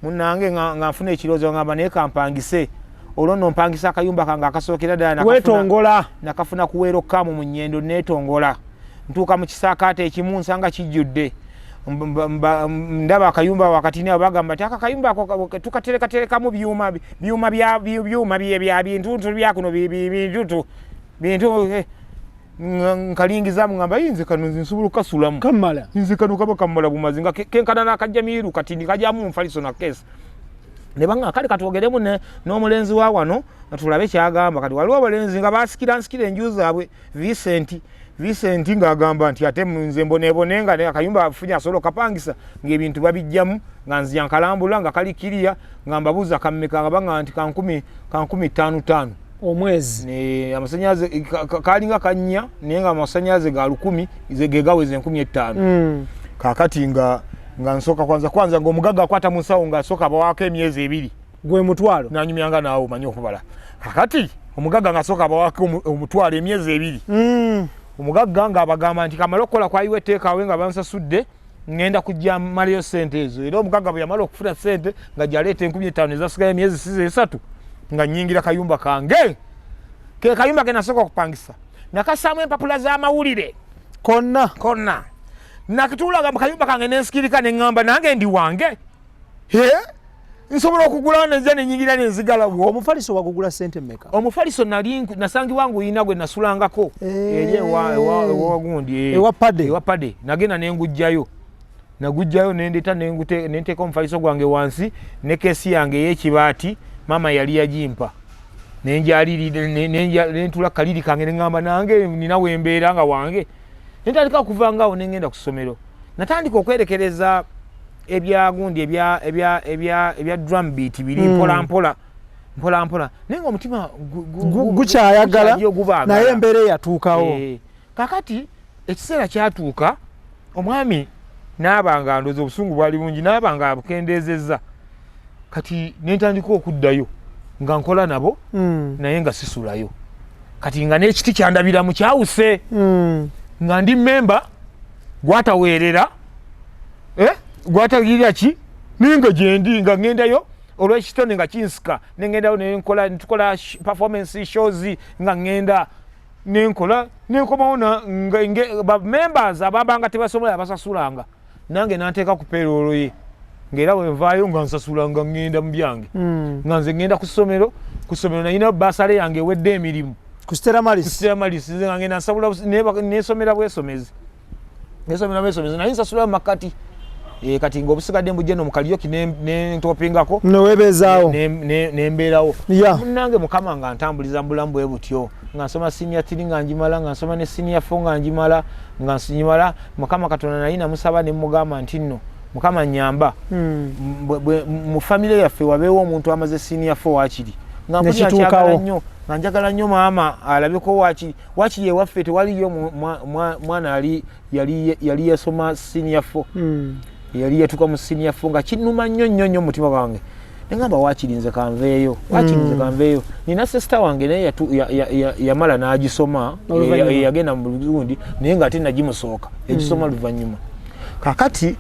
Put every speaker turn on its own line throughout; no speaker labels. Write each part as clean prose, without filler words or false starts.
munnange nga nfuna ekirozo ngamba naye kampangise olwo nno mpangisa akayumba kange akasookera ddala
weetongola
nakafuna kuweera okkamu mu nnyendo neetongola ntuuka mu kisaakaate ekimu nsanga kijjudde ndaba akayumba wakati naye bagamba ti akakayumba ako tukaterekaterekamu byuma bya bintuntu byakuno bintu nkalingizamu ngamba yinze kano nsobola okukasulamu
kammala
nze kano kaba kammala bumazi nga kenkana n'akajjamiiru kati ndikajamu mufaliso na keesi ne banga kale katwogeremu n'omulenzi wa wano tulabe kyagamba kati waliwo abalenzi nga basikira enju zaabwe Vincent ng'agamba nti ate nze mboneebonenga ne akayumba afunya asobola okapangisa ng'ebintu babijjamu nga nzija nkalambula nga kali kiriya nga mbabuuza kammeka ngabanga nti kankumi 5
omwezi
amasanyaze kalinga kannya naye nga amasanyaze ga 1000 ge gaweze 15,000 kakati nga nsooka kwanza ng'omugagga akwata mu nsawo nga asooka abawaako emyezi 2
gwe mutwalo
nanyumyanga naawo manyi okubala kakati omugagga nga asooka abawaako omutwalo emyezi 2 omugagga ng'abagamba nti kamala okukola kwayiwa etteekaawe nga bansasudde ngenda kujja malayo ssente ezo era omugagga bwe yamala okufuna ssente nga gyaleeta 15,000 ezasigayo emyezi 3 nga nnyingira kayumba kange ke kayumba ke nasooka okupangisa nakasaamu empapula z'amawulire konna nakituulaga mu kayumba kange nensikirika ne ŋŋamba nange ndi wange nsobola okugulawo neza nenyingira nenzigala
omufaliso wagugula ssente mmeka
omufaliso nasangibwa nguyina gwe nasulangako eri ewagundi
ewa
pade nagenda nengujjayo nendeta nenteeka omufaliso gwange wansi ne keesi yange ey'ekibaati mama yali yagimpa nentula kaliri kange neŋŋamba nange nina wembeera nga wange nentandika okuvangaawo nengenda ku ssomero natandika okwerekereza ebyagundi ebya drum beat biri mpola naye nga omutima
gukyayagala naye embeera eyatuukawo
kakati ekiseera kyatuuka omwami naabanga ndooza obusungu bwali bungi naabanga abukendeezezza kati nentandika okuddayo nga nkola nabo naye nga sisulayo kati nga n'ekiti kyandabiramu kyawuse nga ndi memba gwataweerera gwatagirira ki naye nga gyendi nga ngendayo olw'ekitone nga kinsika nengendayo netukola performance shows nga ngenda nenkomawo members ababanga tebasobola abasasulanga nange nanteeka ku payroll ye ng'era wenvaayo nga nsasula nga ngenda mu byange nga nze ngenda ku ssomero nayina basale yange ewedde emirimu
ku Stella
Maris nze nga ngenda nsabula nesomera bwesomezi naye nsasula mu makati kati ng'obusigadde mbujje no mu kalyoki nentopingako
neweebezaawo
nembeerawo munnange mukama nga ntambuliza mu bulamu bwe butyo nga nsoma senior 3 nga njimala nga nsoma ne senior 4 nga njimala mukama Katonda naye namusaba ne mugamba nti nno mukama nyamba mu family yaffe wabeewo omuntu amaze senior 4 wakiri nga njagala nnyo maama alabeko wakiri ewaffe tewaliyo mwana yali yasoma senior 4 yali yatuuka mu senior 4 nga kinnuma nnyo mutima gwange nengamba wakirinze kanveeyo nina sister wange naye yamala n'agisoma yagenda mu Burundi naye nga ate nagimusooka egisoma luvannyuma kakati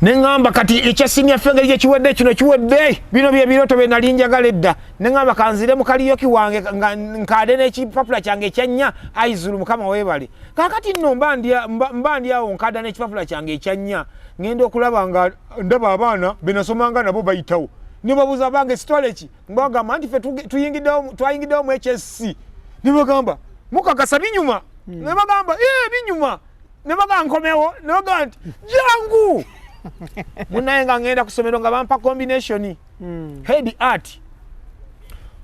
neŋŋamba kati ekya senior fengeri gyekiwedde kino kiwedde bino bye birooto bye nali njagala edda neŋŋamba kanzire mu kaliyoki wange nkaade n'ekipapula kyange ekyannya aizulu mukama weebale kakati nno mba ndi awo nkaada n'ekipapula kyange ekyannya ngenda okulaba nga ndaba abaana be nasomanga nabo bayitawo ne babuuza bange sitole ki mbagamba nti ffe twayingiddewo mu HSC ne bagamba mukakasa binyuma ne bagamba binyuma ne bagamba nkomewo ne bagamba nti jangu munaye nga ngenda ku ssomero nga bampa combination head art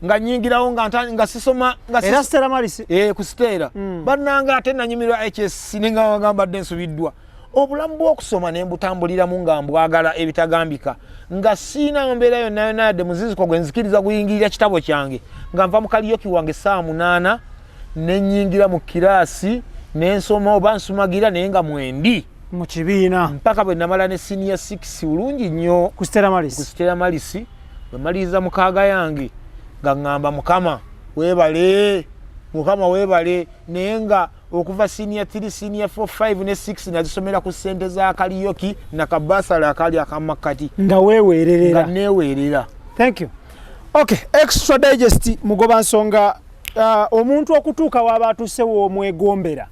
nga nyingirawo nga sisoma
era Stella Maris
ku Stella bannanga ate nanyumirwa HSC nenga bagambadde nsubiddwa obulamu bw'okusoma ne mbutambuliramu nga mbwagala ebitagambika nga siina mbeera yonna yadde muziziko gwe nzikiriza kuyingirira kitabo kyange nga nva mu kaliyoki wange saa 8 ne nyingira mu kiraasi nensoma oba nsumagira naye nga mwendi
mu kibiina
mpaka bwe namala ne senior 6 bulungi nnyo
ku Stella Maris
bwe maliriza mukaaga yange nga ŋŋamba mukama weebale mukama webale naye nga okuva senior 3 senior 4 5 ne 6 nazisomera ku sente za kaliyoki na kabasala akali akamakati
nga wewererera
nga newerera.
Thank you. Okay, extra digest mugoba nsonga omuntu okutuuka waba atuse w'omwegombera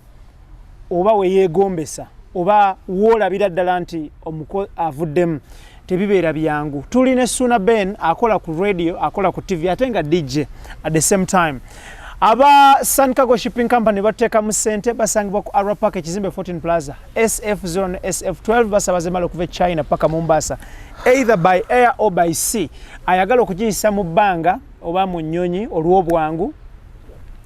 oba weyegombesa oba woolabira ddala nti omuko avuddemu tebibeera byangu. Tuli ne Suna Ben akola ku radio akola ku TV ate nga DJ at the same time. Aba Sun Cargo Shipping Company bateka mu sente basangibwa ku Arrow Park ekizimbe 14 Plaza SF0 ne SF12 basabaze malo kuva China paka Mombasa either by air or by sea. Ayagala okugiyisa mu bbanga oba mu nnyonyi olw'obwangu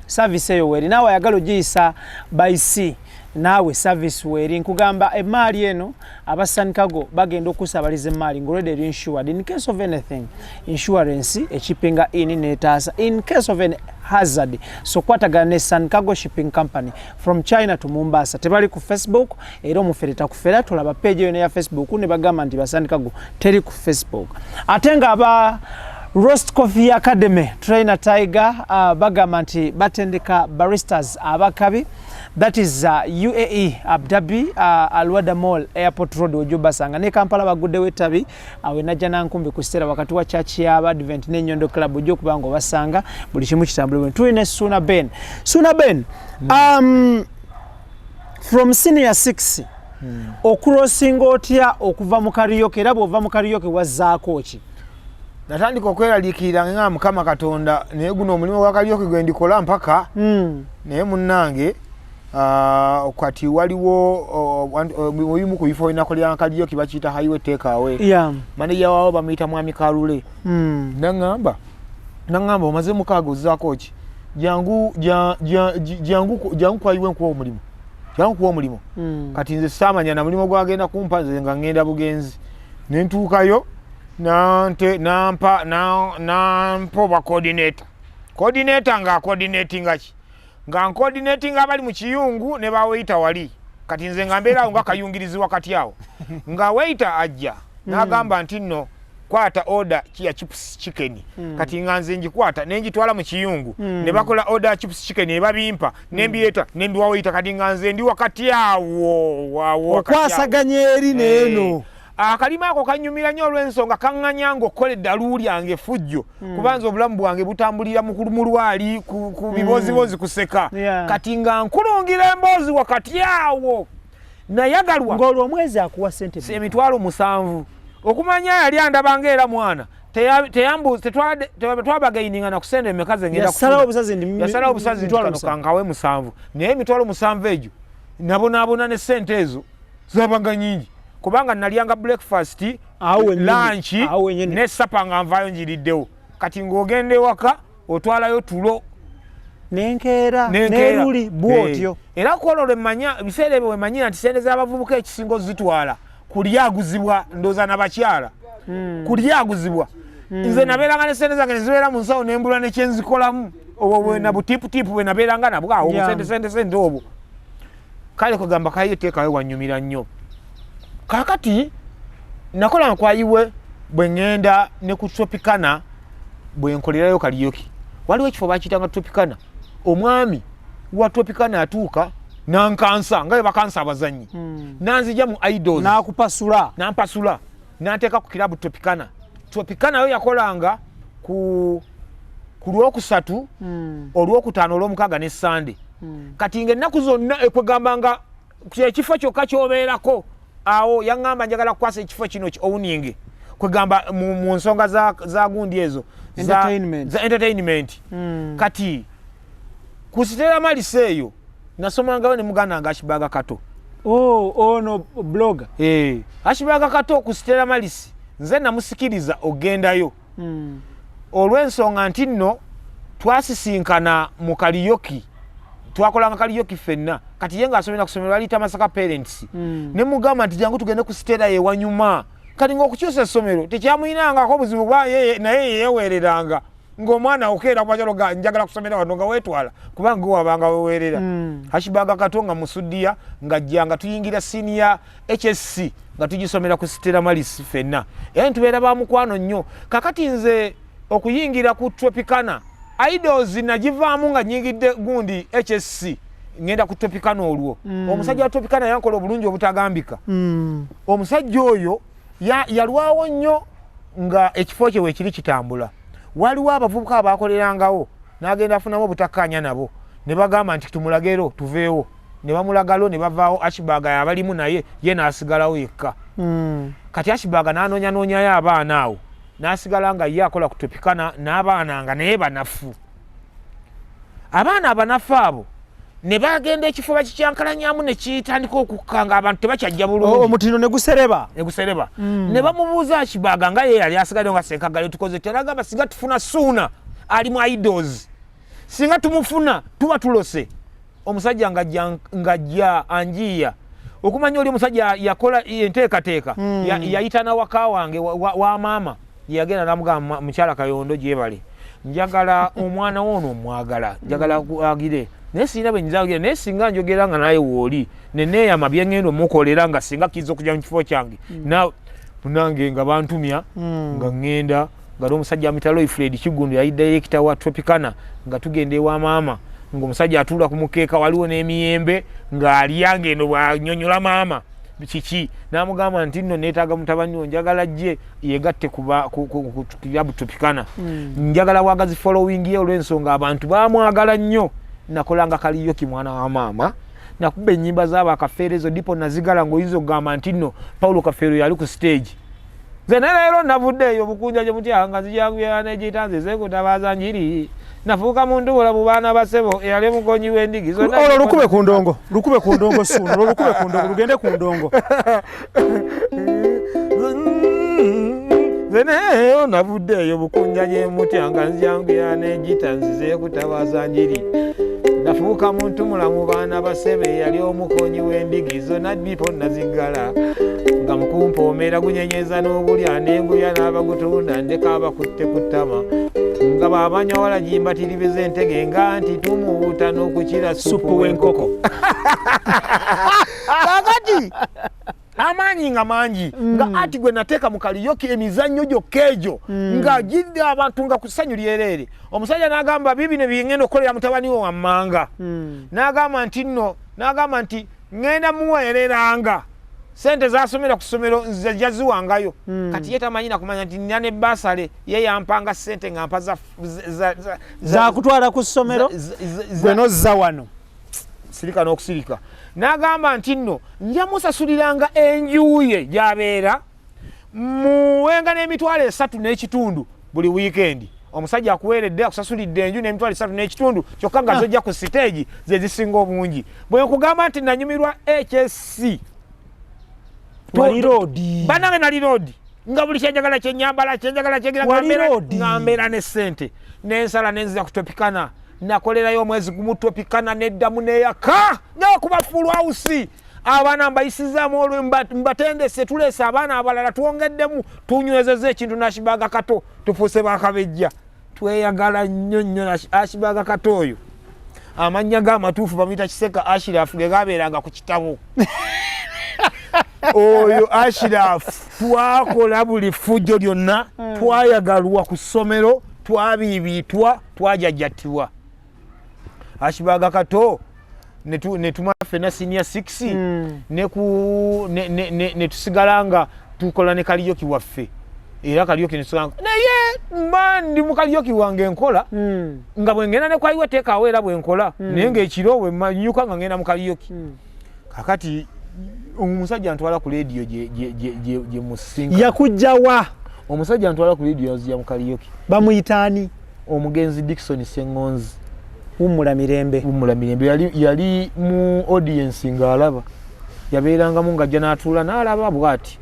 service eyo weri nawe ayagala ogiyisa by sea nawe service weri nkugamba emaali eno aba Sun Cargo bagenda okusabaliza emaali ng'already insured in case of anything insurance echipinga ini netasa in case of any hazard. So kwatagana ne Sun Cargo Shipping Company from China to Mombasa tebali ku Facebook era omufereta kufera tulaba page yo ya Facebook ne bagamba nti ba Sun Cargo teri ku Facebook atenga aba Roast Coffee Academy Trainer Tiger bagamba nti batendeka baristas abakabi. That is UAE Abu Dhabi Alwada Mall Airport Road ojobasanga ne Kampala bagudde wetabi awe najja nankumbi kusera wakati wa church ya Advent ne Nyondo Club ojo kubango basanga buli kimu kitambule. Tuine Suna Ben. Suna Ben from senior 6 okurosinga otya okuva mu karaoke era bw'ova mu karaoke wazaako ki?
Natandika okweraliikirira nga Mukama Katonda naye guno omulimu gwa karaoke gwe ndikola mpaka naye munnange kati waliwo oyimu ku bifo binakolera karaoke bakiyita highway takeaway. Manager wawo bamuyita Mwami Kalule. Nangamba omaze mukaaga ozzaako ki? Jangu kwayiwe nkuwa omulimu. Jangu kuwa omulimu. Kati nze saamanya na mulimu gwagenda kumpa nze nga ngenda bugenzi. Ne ntuukayo nampa ba coordinator. Coordinator nga coordinating ki? Nga coordinating abali mu kiyungu ne baweita wali. Kati nze nga mbeera nga kayungirizi wakati awo. Nga waita ajja n'agamba nti nno kwata order ya chips chicken. Kati nga nze njikwata nenjitwala mu kiyungu ne bakola order chips chicken ne babimpa nembieta nembiwaweita kati nga nze ndi wakati awo
okwasaganya eri neeno.
Akalima ako kanyumira nnyo olw'ensonga kaŋŋanya ng'okkoledde aluuli yange fujjo kubanza obulamu bwange butambulira mu kulumulwali ku bibozibozi kuseka kati nga nkulungira emboozi wakati awo nayagalwa
ng'olwo omwezi akuwa sente
emitwalo 7 okumanya yali andabanga era mwana twabagaininga na kusende emekazi ngenda
yasalawo obusazi
kankawe 7 naye emitwalo 7 egyo nabonaabona ne sente ezo zabanga nyingi kubanga nalyanga breakfast lunch ne supper nga nvayo njiriddewo kati ng'ogende waka otwalayo tulo
nenkeera neruli bwotyo
era kola olwemmanya biseera ebyo wemmanyira nti sente z'abavubuka ekisinga ozitwala kulyaguzibwa ndooza n'abakyala kulyaguzibwa nze nabeeranga ne sente zange ne zibeera mu nsawo nembula nekyenzikolamu obwo bwena butiiputiipu bwe nabeeranga nabwo awo sente obwo kale kugamba kayo teekawe wanyumira nnyo. Kakati nakola nkwayiwe bwe ngenda ne ku Tropicana bwe nkolerayo karaoke waliwo ekifo bakiyitanga Tropicana omwami wa Tropicana atuuka nankansa nga bwe bakansa abazannyi nanzija mu idols nampasula nanteeka ku kirabu Tropicana yo yakolanga ku Lwokusatu Olwokutaano Olwomukaaga ne Sande kati ng'ennaku zonna ekwegambanga ekifo kyokka ky'obeerako awo yangamba njagala kukwasa ekifo kino owuninge kwegamba mu nsonga za gundi ezo za entertainment kati kusitera malise eyo nasomangayo ne muganda nga Ashibaga Kato
ono blogger
Ashibaga Kato kusitera malisi nze namusikiriza ogendayo olw'ensonga nti nno twasisinkana mu karaoke twakolanga karaoke fenna kati yenga asomera kusomera alita Masaka parents ne mugamba nti jangu tugende ku sitera ye wanyuma kati ng'okukyusa essomero tekyamuyinangako obuzibu bwa naye yeewereranga ng'omwana okeera kubajalo ga njagala kusomera wano nga weetwala kubanga wabanga weewerera Ashibaga Kato nga musuddiya ng'ajjanga tuyingira senior HSC nga tugisomera ku sitera malisi fenna era ntubeera ba mukwano nnyo kakati nze okuyingira ku Tropicana Idols nagivaamu nga nyingidde gundi HSC ngenda ku Tropicana olwo. Omusajja wa Tropicana yankola obulungi obutagambika. Omusajja oyo yalwawo nnyo nga ekifo kye wekiri kitambula. Waliwo abavubuka abakolerangawo n'agenda afunamu obutakkaanya nabo ne bagamba nti tumulagero tuveewo ne bamulagalo ne bavaawo Ashbaga abalimu naye ye n'asigalawo yekka. Kati Ashbaga n'anoonyanoonya abaana awo n'asigala nga ye akola ku Tropicana n'abaana nga naye banafu. Abaana abanafu abo ne bagenda ekifo bakikyankalanyamu ne kitandika okukanga abantu tebakyajja bulungi.
Omutino ne gusereba.
Ne bamubuuza Ashbaga nga ye yali asigadde nga Ssenkagale tukoze teragamba singa tufuna Suuna ali mu Idols. Singa tumufuna tuba tulose. Omusajja ngajja anjiya. Okumanya oli omusajja yakola enteekateeka yayitana waka wange wa maama yagenda namugamba mukyala Kayondo gyebale. Njagala omwana wono omwagala. Njagala agire. Naye sirina bwe nzagire naye singa njogera nga naye wooli neneeyama bye ngenda omukolera nga singa kiza okujja mu kifo kyange nange nga bantumya nga ngenda nga omusajja amitalo Fred Kigundu yali director wa Tropicana nga tugenda ewa maama ng'omusajja atuula ku mukeeka waliwo n'emiyembe ng'alya ng'eno bw'annyonnyola maama kiki n'amugamba nti nno neetaaga mutabani wo njagala jje yegatte ku kilabu Tropicana njagala bwagazi following ye olw'ensonga abantu baamwagala nnyo. Nakolanga kaliyoki mwana wa mama nakuba ennyimba z'aba Kafeero ezo dipo nazigala ng'oyinza okugamba nti nno Paulo Kafeero yali ku stage. Nze leero navuddeeyo obukunja gye mutya nzijangu yanegitanze zekutabaza njiri nafuuka muntu bulabu baana basebo eyali mukonyi w'endigi
olwo lukube ku ndongo Suuna olwo lukube ku ndongo lugende ku ndongo.
Zeneyo navuddeeyo bukunja gye mutya nzijangu yanegitanze zekutabaza njiri nafuuka muntu mulamu baana basebe yali omukonyi w'endigi zonna dipo nazigala nga mukumpoomera gunyenyeza n'obulya n'enguya n'abagutunda ndeka abakutte ku ttama nga baabanyawala gimbatiribiza entege nga nti tumuwuuta n'okukira supu w'enkoko. Kakati amaanyi nga mangi nga ati gwe nateeka mu kaliyoki emizannyo gyokka egyo nga gidde abantu nga ku ssanyu lyereere. Omusajja n'agamba bibino byengenda okukolera mutabani we wammanga n'agamba nti ngenda muweereranga sente zasomera ku ssomero nze jaziwangayo. Kati ye tamanyi nakumanya nti nina ne basale ye yampanga sente nga mpa
za kutwala ku ssomero gwe nozza wano
sirika n'okusirika. N'agamba nti nno nja musasuliranga enjuye gy'abeera muwenga n'emitwalo 3.5 buli wiikendi. Omusajja akuweeredde akusasulidde enju n'emitwalo 3.5 kyokka nga zojja ku siteegi ze zisinga obungi. Bwe nkugamba nti nanyumirwa HSC banange nali roadi nga buli kyenjagala kyenyambala kyenjagala kyegira ngambeera ne ssente n'ensala nenzira ku Tropicana nakolerayo omwezi gumu Tropicana neddamu neeyaka nakuba full house abaana mbayisizaamu olwe mbatendese tuleese abaana abalala twongeddemu tunywezeza ekintu n'Ashbaga Kato tufuuse bakabejja tweyagala nnyo Ashbaga Kato oyo amannya g'amatuufu bamuyita Kiseka Ashraf ge gabeeranga ku kitabo oyo Ashraf twakola buli fujjo lyonna twayagalwa ku ssomero twabiibitwa twajajjatibwa. Ashbaga Kato ne tumaffe senior 6 ne tusigala nga tukola ne kaliyoki waffe era kaliyoki netusanga naye ndi mu kaliyoki wange enkola nga bwe ngenda ne kwaliwo teekaawo era bwe nkola naye ng'ekiro bwe manyuka nga ngenda mu kaliyoki. Kakati omusajja antwala ku leediyo gye musinga
yakujjawa.
Omusajja antwala ku leediyo yazija mu kaliyoki
bamuyitaani
omugenzi Dickson Sengonzi
Wumula Mirembe
yali mu audience ng'alaba yabeerangamu ng'ajja n'atuula n'alaba bw'ati.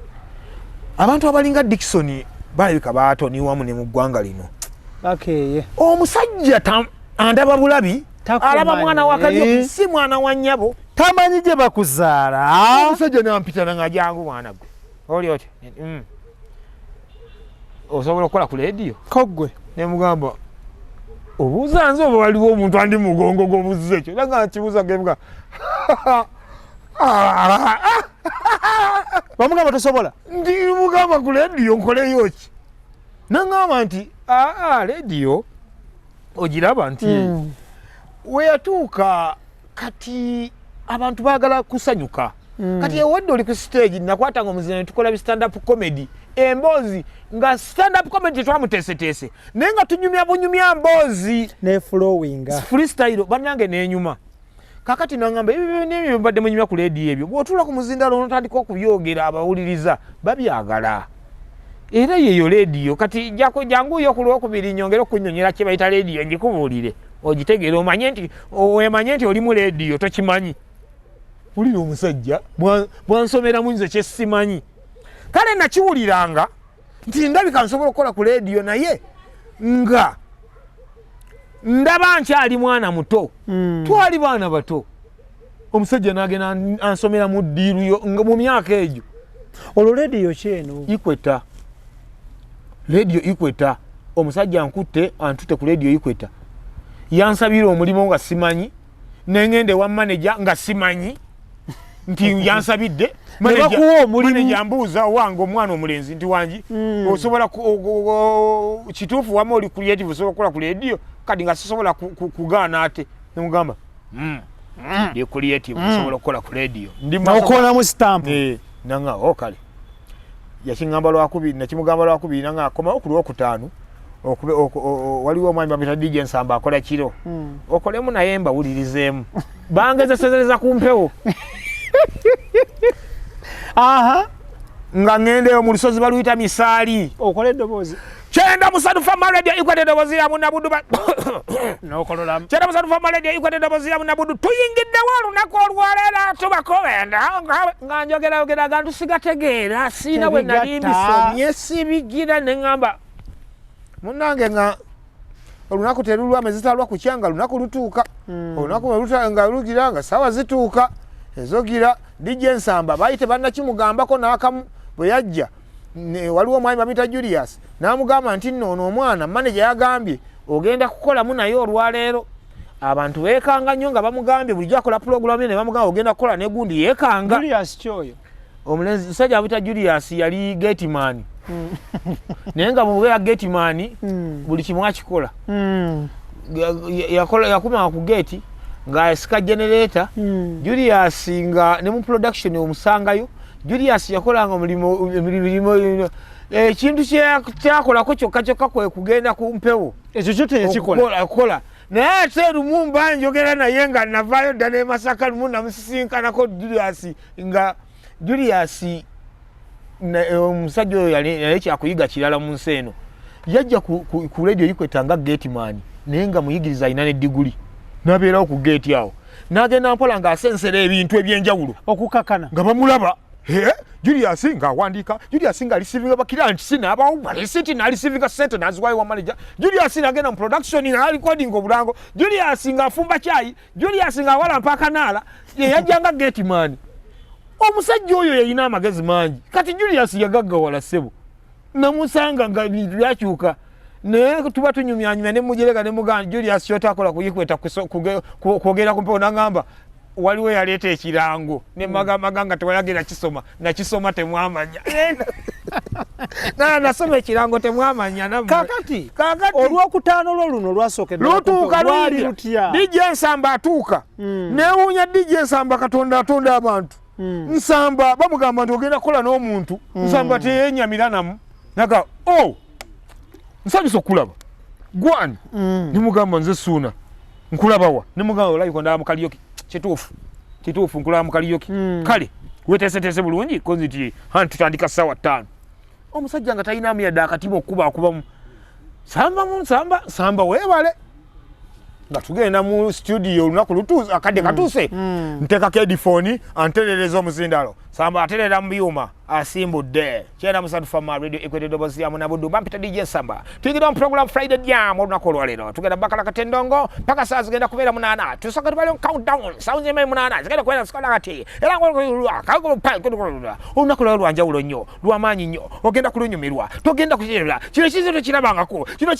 Abantu abalinga Dickson balabika baatoni wamu ne mu ggwanga lino. Omusajja andaba bulabi alaba mwana wa Kaliyoki si mwana wa nnyabo
tamanyi gye bakuzaala.
Omusajja n'ampitana nga jangu mwana gwe oli oti osobola okukola ku leediyo
koggwe
ne mugamba obuuza nze oba waliwo omuntu andi mugongo gw'obuuza ekyo era nga nkibuuza gemuga
bamugamba tosobola
ndi mugamba ku leediyo nkoleyo ki naŋŋamba nti leediyo ogiraba nti weyatuuka kati abantu baagala kusanyuka kati ewadde oli ku stage nakwatanga omuzina netukola stand up comedy emboozi nga stand up comedy tetwamuteeseteese naye nga tunyumya bunyumya mboozi
ne flowing
freestyle bannange nenyuma kakati nangamba ebyo mbadde munyumya ku leedi ebyo bw'otuula ku muzindalo notandika okubyogera abawuliriza babyagala era yeyo leediyo kati janguyo ku lwokubiri nyongera okunyonyera kye bayita leediyo ngikubuulire ogitegeera wemanye nti oli mu leediyo tokimanyi ulira omusajja bwansomera munze kyesimanyi kale nakiwuliranga nti ndabika nsobola okukola ku leediyo naye nga ndaba nkyali mwana muto twali baana bato omusajja nagenda ansomera mu ddiiruyo mu myaka egyo
olwo leediyo kyeno
ikweta leediyo ikweta omusajja ankutte antute ku leediyo ikweta yansabira omulimu nga simanyi nengende wa manager nga simanyi nti yansabidde manager ambuuza wange omwana omulenzi nti wangi osobola kituufu wama oli creative osobola kukola ku leediyo kadi nga sisobola kugaana ate nemugamba ndi creative osobola okukola ku leediyo
okolamu stamp
nanga okale yakingamba lwakubiri nakimugamba lwakubiri nanga akomawo ku lwokutaano waliwo omwami bamita DJ Nsamba akola kiro okolemu naye mbawulirizeemu bangezesezereza ku mpewo nga ngendeyo mu lusozi baluyita Misaali
okole eddoboozi
kyenda musatu fama radio ikwete eddoboozi ya Munabudu
n'okolola
kyenda musatu fama radio ikwete eddoboozi ya Munabudu tuyingiddewo olunaku olwaleero tubakobenda nga njogera gantu sigategeera siina bwe nali mbisomye sibigira ne ŋŋamba munnange nga olunaku terulwa mezitalwa ku kyanga lunaku lutuuka olunaku nga lugira nga sawa zituuka ezogira DJ Nsamba baayite bannakimugambako n'akamu bwe yajja waliwo omwami bamita Julius n'amugamba nti nno ono omwana manager yagambye ogenda kukolamu naye olwaleero abantu beekanga nnyo nga bamugambye bulijjo akola pulogulamu ne bamugamba ogenda kukola negundi yeekanga
Julius kyoyo
omulenzi musajja bamita Julius yali gateman naye nga mubeera gateman buli kimu akikola yakumanga ku gate ng'asika generator Julius nga ne mu production omusangayo Julius yakolanga omulimu ekintu kyakolako kyokka kwe kugenda ku mpewo
ekyo kyote yakikola
naye ate lumu mba njogera naye nga navaayo ddala e Masaka lumu namusisinkanako Julius nga Julius omusajja oyo yali kyakuyiga kirala mu nsi eno yajja ku radio Ikweta nga gateman naye nga muyigiriza alina ne diguli n'abeerawo ku gate awo n'agenda mpola ng'asensera ebintu ebyenjawulo
okukakana
nga bamulaba Julius ng'awandiika Julius ng'alisivinga bakiranti n'abawuba resiti n'alisivinga sente n'aziwayo wa manager Julius n'agenda mu production n'alikoding obulango Julius ng'afumba caayi Julius ng'awalampa akanaala ye yajjanga gateman omusajja oyo yalina amagezi mangi kati Julius yagaggawala ssebo namusanga nga bintu byakyuka naye tuba tunyumyanyumya ne mujerega ne muganda Julius kyotakola kuyikweta kwogera ku mpewo n'angamba waliwo yaleeta ekirango ne maganga tewayagera kisoma nakisoma temwamanya nasoma ekirango temwamanya
kakati olwokutaano lwo luno
lwasookedlutuuka lutya DJ Nsamba atuuka newuunya DJ Nsamba katonda atonda abantu Nsamba bamugamba nti ogenda kukola n'omuntu Nsamba teyenyamira namu naga nsanyusa okulaba gwani nimugamba nze suuna nkulabawa nimugamba olayiko ndaba mukalyoki kituufu nkulaba mukalyoki kale weteeseteese bulungi kozi ti hani tutandika ssaawa 5 omusajja nga talina amuyadde akatimu okubamu Nsamba weebale nga tugenda mu studio olunaku lutuuze akadde katuuse nteekako edifooni anterereza omuzindalo Nsamba aterera mu byuma asimbudde kyenda musatu fama radio Ikweta eddoboozi ya Munabudu bampita DJ Nsamba tuyingira mu program Friday jam olunaku olwaleero tugenda bakala katendongo paka saa zigenda kubeera 8 tusooka tubale countdown sounds email 8 zigenda kubeera sikola kati era olunaku olwaleero lwanjawulo nnyo lwamaanyi nnyo ogenda kulunyumirwa togenda kukyerera kino kizo tekirabangako kino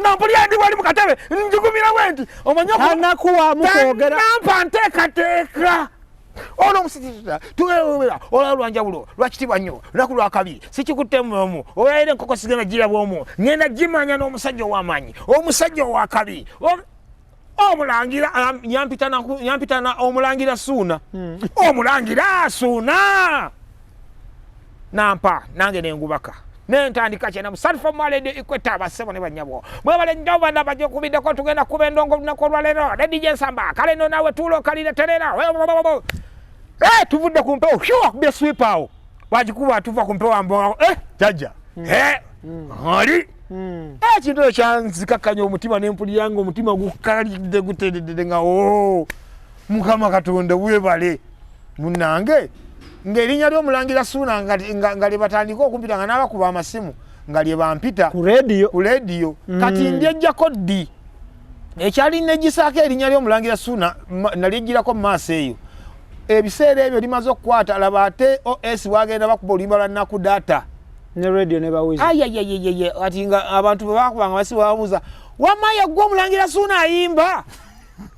nampulira ndi wali mu katebe njugumira bwenti
anakuwamu kwogera
nampa nteekateeka ono omusitita tugeera olwa lwanjawulo lwakitibwa nnyo lunaku lwakabi sikikuttemu omu olwaire enkoko sigenda giraba omu ngenda gimanya n'omusajja ow'amaanyi omusajja owakabi omulangira yampita omulangira Suuna omulangira Suuna nampa nange nengubaka nentandika kyena musalifu mwalede ikweta abasebo ne banyabo mwebale nnyo bana bajja kubiddeko tugenda kuba endongo lunaku olwaleero ne DJ Nsamba kale no naawe tuulo kalire terera tuvudde ku mpewo akubye swipa awo wagikuba tuva ku mpewo ambo jajja ali ekintu ekyo kyanzikakkanya omutima n'empulira nga omutima gukalidde gutededde nga Mukama Katonda weebale munnange ng'erinnya ly'omulangira Suuna nga lye batandika okumpita nga n'abakuba amasimu nga lye bampita
ku leediyo
kati ndyejjako ddi ekyali negisaako erinnya ly'omulangira Suuna nalyejjirako mu maaso eyo ebiseera ebyo limaze okukwata laba ate OS wagenda bakuba oluyimba lwa nnaku data
ne radio ne bawiza
ati nga abantu bwe bakubanga basi babuuza wamaya gwe omulangira Suuna ayimba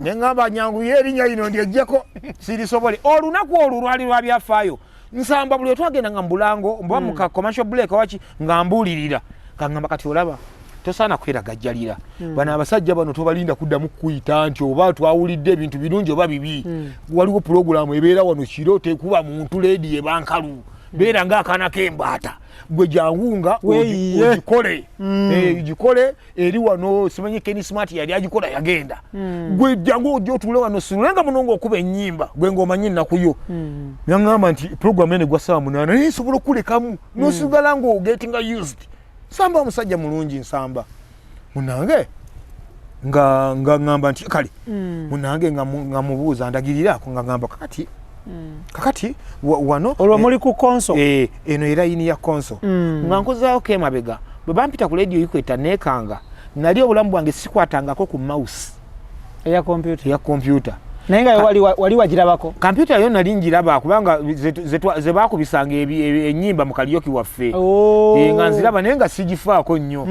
neŋŋamba nyangu erinnya lino ndyejjeko sirisobole olunaku olwo lwali lwa byafaayo Nsamba buli twagenda nga mbulango mba mu commercial break waki nga mbuulirira kaŋŋamba kati olaba tosaana kweragajjalira bano abasajja bano tobalinda kuddamu kuyita nti oba twawulidde ebintu birungi oba bibi waliwo pulogulaamu ebeera wano kiro tekuba muntu leedi ebankalu beera ng'akaana k'embaata gwe jangunga ogikole eri wano simanyi Kenny Smart yali agikola yagenda gwe jangu ojja otule wano sirenga munongo okuba ennyimba gwe ng'omanyi nnakuyo yaŋŋamba nti pulogulaamu ene gwa ssaawa 8 naye nsobola okulekamu n'osigala ng'ogetinga used Nsamba omusajja mulungi Nsamba munange nga ngamba nti kale munange nga mubuuza ndagiriraako nga ngamba kakati wano
olwo muli ku konso
eno era yini ya konso nga nkozaayo kemabega bwe bampita ku leediyo yikweta neekanga nali obulamu bwange sikwatangako ku mouse
eya
kompyuta
naye nga wali wagirabako
kompyuta yo nali njiraba kubanga ze baakubisanga ennyimba mu kalyoki waffe nga nziraba naye nga sigifaako nnyo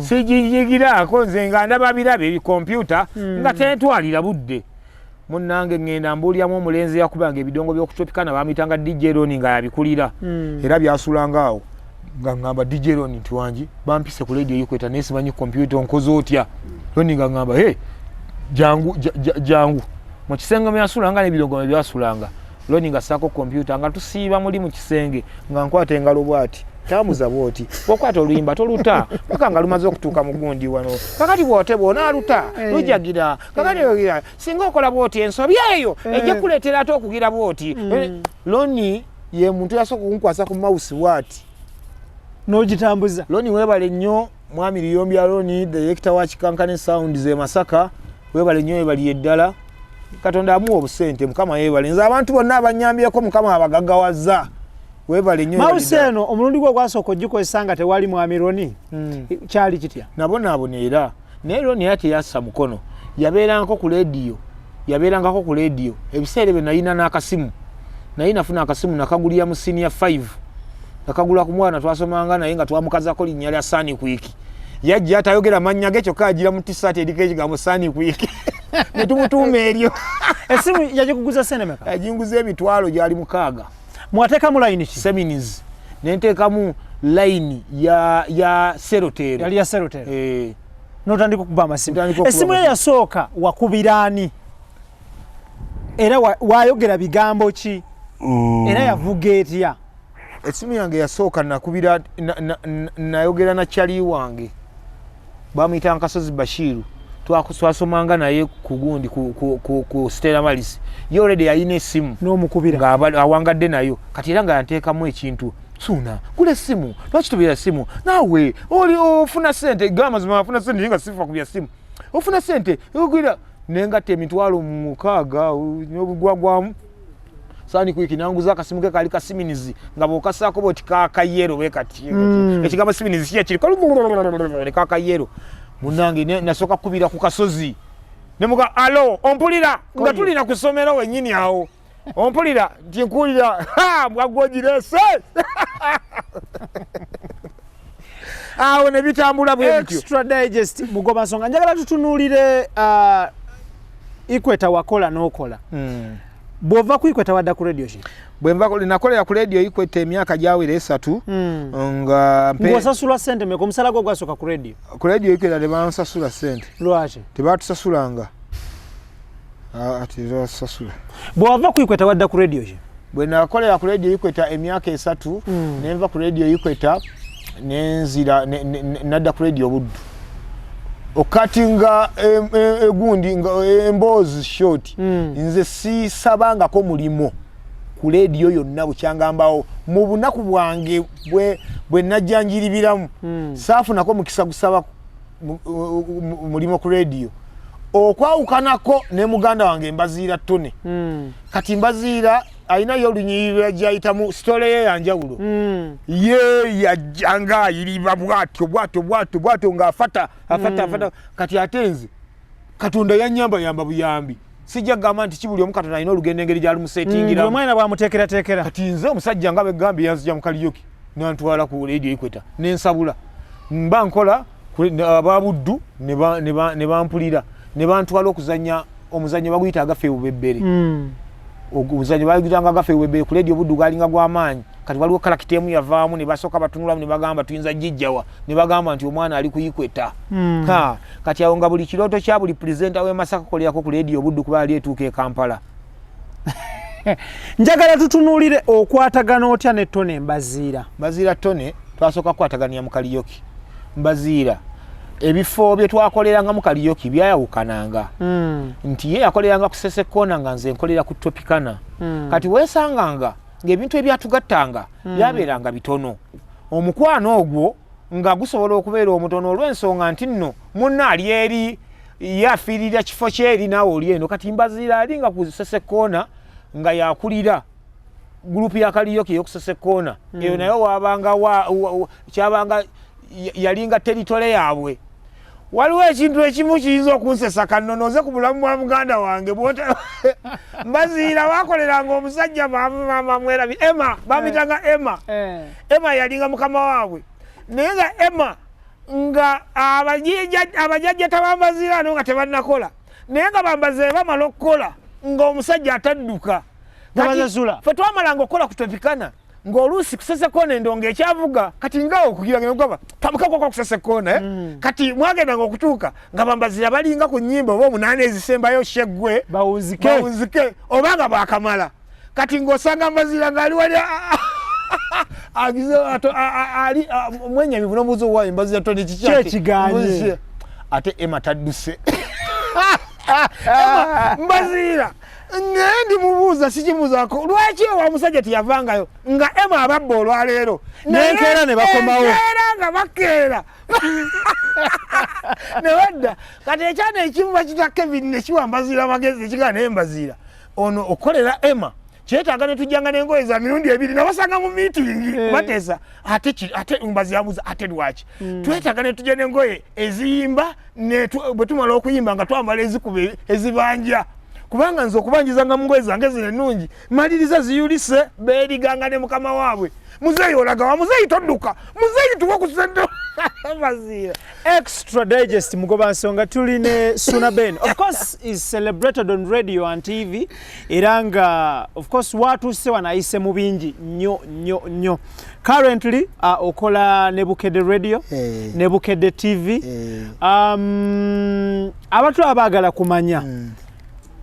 sigiyigiraako nze nga ndaba birabe kompyuta nga tentwalira budde munnange ngenda mbuulyamu omulenzi yakubanga ebidongo by'okutopikana bamuyitanga DJ Roni nga yabikulira era byasulanga awo nga ngamba DJ Roni nti wangi bampise ku leediyo yikweta naye simanyi kompyuta onkoze otya Roni nga ngamba jangu mu kisenge myasulanga n'ebidongo byasulanga Roni nga ssaako kompyuta nga tusiiba muli mu kisenge nga nkwata engalo bw'ati tamuza bwoti okwata oluyimba toluta paka nga lumaze okutuuka mu gundi wano kakati bwote bwonaaluta lujagira kakati yogira singa okola bwoti ensobi eyo ejja kuleetera ate okugira bwoti Roni ye muntu yasooka okunkwasa ku mouse bwati
n'ogitambuza
Roni weebale nnyo mwami Liyombi Roni director wa Kikankane Sounds e Masaka weebale nnyo weebaliye ddala Katonda amuwa obusente Mukama yeebale nze abantu bonna abanyambyeko Mukama abagaggawaza webale nnyo
mouse eno omulundi gwo gwasooka ogikozesa nga tewali mwami Roni kyali kitya
nabonaabona era naye Roni ate yassa mukono yabeerangako ku leediyo ebiseera ebyo nalina n'akasimu naye nafuna akasimu nakagulira mu senior 5 nakagula ku mwana twasomanga naye nga twamukazako linnya lya Sani Kwiki yajja atayogera mannya ge kyokka agira mu t-shirt eriko ekigambo Sani Kwiki ne tumutuuma eryo
esimu yagikuguza senemeka
yajinguza emitwalo gyali 6
mwateekamu layini ki
Seminis nenteekamu layini ya Serotero
yali ya Serotero n'otandika okuba amasimu esimu eyo yasooka wakubiraani era wayogera bigambo ki era yavuga etya
esimu yange yasooka nakubira nayogera na kyali wange bamuyita Nkasozi Bashiru twasomanga naye ku gundi ku Stella Maris yo already yayina esimu
n'omukubira
nga awangadde nayo kati era nga yanteekamu ekintu Suuna kule simu lwaki tubira simu naawe oli ofuna sente gamazima afuna sente nga sifa kubya simu ofuna sente ogwira nengatta emitwalo 6 n'obugwagwamu Sani Kwiki nanguza akasimu ke kali kasiminizi nga bokasaako boti kakayero bekati ekigambo siminizi kiya kiri kakayero munange nasoka kubira ku kasozi nemuga alo ompulira nga tulina kusomera wenyini awo ompulira ntinkulira bwagwogirese awo ne bitambula bwe bityo
Extra Digest Mugoba Nsonga njagala tutunuulire Ikweta wakola n'okola bwova kuikweta wadda ku radio ki
bwemba nakolera ku radio ikweta emyaka gyawera 3 nga
ng'osasulwa ssente mmeka omusala gwo gwasooka ku radio
ikweta tebansasula ssente
lwaki
tebatusasulanga ati sasula
bw'ova kuikweta wadda ku radio ki
bwe nakolera ku radio ikweta emyaka 3 nenva ku radio ikweta nenzira nadda ku radio Buddu okati nga egundi nga emboozi short nze sisabangako mulimo ku radio yonna bukyangambaawo mu bunaku bwange bwe najjanjiribiramu saafunako mukisa gusaba mulimo ku radio okwawukanako ne muganda wange Mbaziira Tone kati Mbaziira ayina yolunyirira gyayitamu story ye yanjawulo ye yajjanga ayiriba bwato nga afata kati atenze Katonda yanyamba buyambi sijja gamba nti kibuli omukatonda alina olugendo engeri gyali musetingira
omwana bwamuteekerateekera
kati nze omusajja nga begambye yanzija mu Kaliyoki nantwala ku radio ikweta nensabula mba nkola ababuddu ne bampulira ne bantwala okuzanya omuzanyo baguyita agafe ubebbere omuzanyo baguyita agafe ubebbere ku radio Buddu galinga gw'amaanyi kati waliwo kalakitemu yavaamu ne basooka batunulamu ne bagamba tuyinza jijjawa ne bagamba nti omwana ali kuyikweta kati awo nga buli kirooto kya buli presenter w'e Masaka kolerako ku radio Buddu kuba ali etuuka e Kampala
njagala tutunuulire okwatagana otya ne Tone
Mbaziira Tone twasooka kukwatagania mu Kaliyoki Mbaziira ebifo bye twakoleranga mu Kaliyoki byayawukananga nti ye yakoleranga ku Sesekona nga nze nkolera ku Topicana kati weesanganga ng'ebintu ebyatugattanga byabeeranga bitono omukwano ogwo nga gusobola okubeera omutono olw'ensonga nti nno munna ali eri yafiirira kifo kyeri naawe oli eno kati Mbaziira ali nga ku Sesekona nga yakulira gurupu ya Kaliyoki ey'okusesekona eyo nayo wabanga kyabanga yalinga teritole yaabwe waliwo ekintu ekimu kiyinza okunsesa kannonoze ku bulamu bwa muganda wange Mbaziira wakoleranga omusajja mwerabi Emma bamitanga Emma yalinga mukama waabwe naye nga Emma nga abajajja tabambaziira ano nga tebannakola naye nga bambaziira bamala okukola ng'omusajja atadduka fe twamalanga okukola ku Topicana ng'oluusi ku Sesekona endongo ekyavuga kati ngawo okugira ngaba tamukako kwa ku Sesekona kati mwagendanga okutuuka nga Bambaziira balinga ku nnyimba oba omunaana ezisembayo sheggwe bawunzike oba nga baakamala kati ng'osanga Mbaziira ng'ali wali ali mwenyamivu n'omubuuzo waayo Mbaziira Tone
kyekiganye
ate Emma tadduse Mbaziira ndi mubuuza sikimuzaako lwaki wa musajja teyavangayo nga Emma ababba olwaleero
nenkeera ne bakomawo
nga bakeera ne wadda kati ekyana ekimu bakita Kevin ne kiwa Mbaziira amagezi ekigaa naye Mbaziira ono okolera Emma kyetaaga ne tujjanga n'engoye za mirundi ebiri nabasanga mu meeting bateesa ate Mbaziira abuuza ate lwaki twetaaga ne tujja n'engoye eziyimba bwe tumala okuyimba nga twambala ezikuba ezibanja kubanga nze okubanjizanga mu ngoye zange zino ennungi maliriza ziyulise beeriganga ne mukama waabwe muzeeyi olagawa muzeeyi todduka muzeeyi tuwe ku ssente Mbaziira
Extra Digest mugoba nsonga tuli ne Suna Ben of course is celebrated on radio and TV era nga of course watuuse wanayise mu bingi nnyo currently okola ne Bukedde radio ne Bukedde TV abantu abaagala kumanya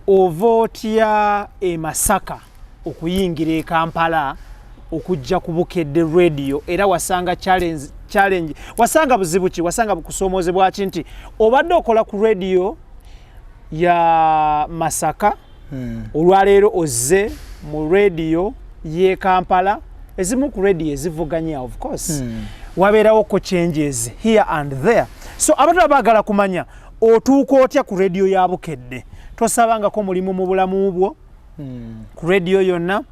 ova otya e Masaka okuyingira e Kampala okujja ku Bukedde radio era wasanga challenge wasanga buzibu ki wasanga bukusoomozebwa ki nti obadde okola ku radio ya Masaka olwaleero ozze mu radio ye Kampala ezimu ku radio ezivuganya of course wabeerawo ko changes here and there so abantu abaagala kumanya otuuka otya ku radio ya Bukedde tosabangako mulimu mu bulamu bwo ku radio yonna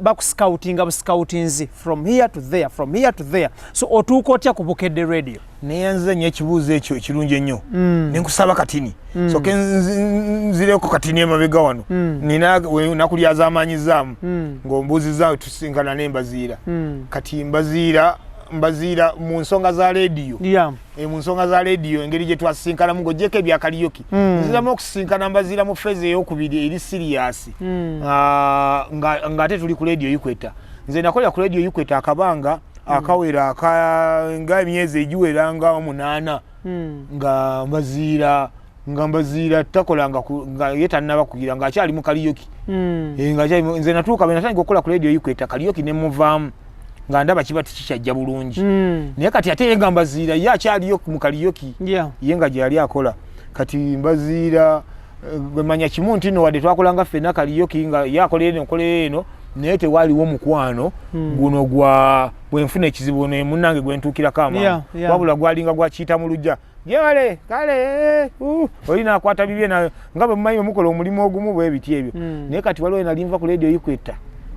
baku scoutinga scoutinzi from here to there so otuuka otya ku Bukedde radio
naye nze nnyo ekibuuzo ekyo ekirungi ennyo nenkusaba katini soke nzireko katini emabega wano nina nakulyaza amaanyi zaamu ng'ombuuzizaawe tusinkana ne Mbaziira kati Mbaziira mbaziira mu nsonga za radio
yeah
mu nsonga za radio engeri gye twasinkana mugo jeke ebya karaoke nziramu okusinkana mbaziira mu phase ey'okubiri eri serious nga ate tuli ku radio Ikweta nze nakolera ku radio Ikweta akabanga akawera nga emyezi egiweranga 8 nga mbaziira takolanga nga yetanaba kugira nga akyali mu karaoke nga nze natuuka bwe natandika okukola ku radio Ikweta karaoke ne muvaamu nga ndaba kiba tikikyajja bulungi naye kati ate ye nga mbaziira ye akyaliyo mu karaoke ye nga gyali akola kati mbaziira manya kimu nti no wadde twakolanga ffenna karaoke nga ye akola eno naye tewaliwo mukwano guno gwa bwenfuna ekizibu ne munnange gwentuukirako amaanyi wabula gwalinga gwakiyita mu lujja yewale kale olina akwata bibye nga bwe mumanyi mukola omulimu ogumu bwe biti ebyo naye kati waliwo nalinva ku radio Ikweta